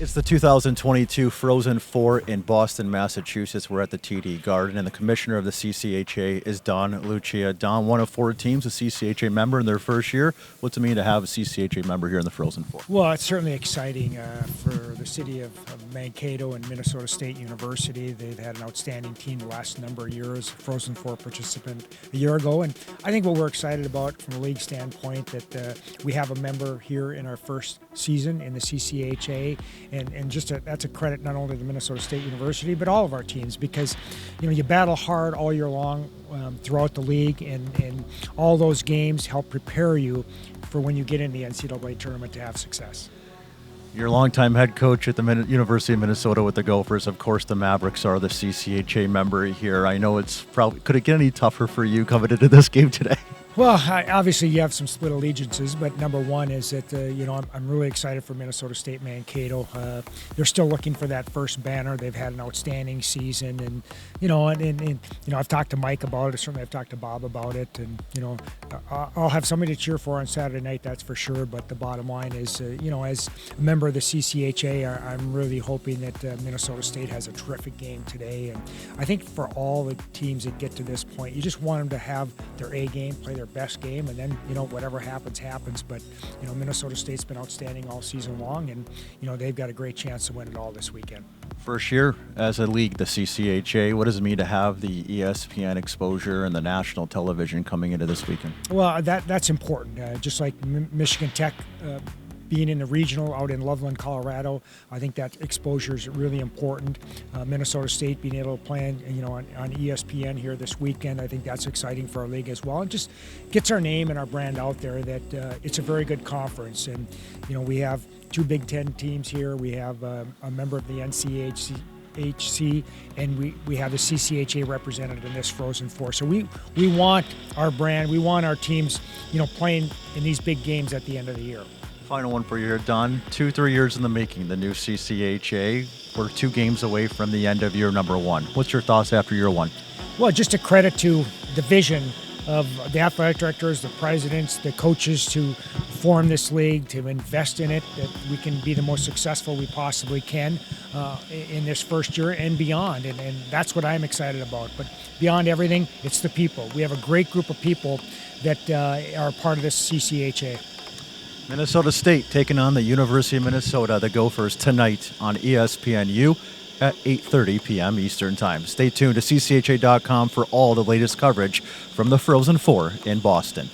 It's the 2022 Frozen Four in Boston, Massachusetts. We're at the TD Garden, and the commissioner of the CCHA is Don Lucia. Don, one of four teams, a CCHA member in their first year. What's it mean to have a CCHA member here in the Frozen Four? Well, it's certainly exciting for the city of Mankato and Minnesota State University. They've had an outstanding team the last number of years, Frozen Four participant a year ago. And I think what we're excited about from a league standpoint that we have a member here in our first season in the CCHA. And just that's a credit not only to Minnesota State University, but all of our teams, because you battle hard all year long throughout the league, and all those games help prepare you for when you get in the NCAA tournament to have success. You're a longtime head coach at the University of Minnesota with the Gophers. Of course, the Mavericks are the CCHA member here. I know it's probably, could it get any tougher for you coming into this game today? Well, obviously you have some split allegiances, but number one is that I'm really excited for Minnesota State Mankato. They're still looking for that first banner. They've had an outstanding season, and I've talked to Mike about it. Certainly, I've talked to Bob about it, and I'll have somebody to cheer for on Saturday night. That's for sure. But the bottom line is, as a member of the CCHA, I'm really hoping that Minnesota State has a terrific game today. And I think for all the teams that get to this point, you just want them to have their A game, play their best game, and then whatever happens. But Minnesota State's been outstanding all season long, and they've got a great chance to win it all this weekend. First year as a league, the CCHA. What does it mean to have the ESPN exposure and the national television coming into this weekend? Well, that's important. Just like Michigan Tech being in the regional out in Loveland, Colorado, I think that exposure is really important. Minnesota State being able to play on ESPN here this weekend, I think that's exciting for our league as well. It just gets our name and our brand out there that it's a very good conference. And we have two Big Ten teams here. We have a member of the NCHC, and we have the CCHA represented in this Frozen Four. So we want our brand, we want our teams playing in these big games at the end of the year. Final one for you here, Don. 2-3 years in the making, the new CCHA. We're 2 games away from the end of year number 1. What's your thoughts after year 1? Well, just a credit to the vision of the athletic directors, the presidents, the coaches to form this league, to invest in it, that we can be the most successful we possibly can in this first year and beyond. And that's what I'm excited about. But beyond everything, it's the people. We have a great group of people that are part of this CCHA. Minnesota State taking on the University of Minnesota, the Gophers, tonight on ESPNU at 8:30 p.m. Eastern Time. Stay tuned to CCHA.com for all the latest coverage from the Frozen Four in Boston.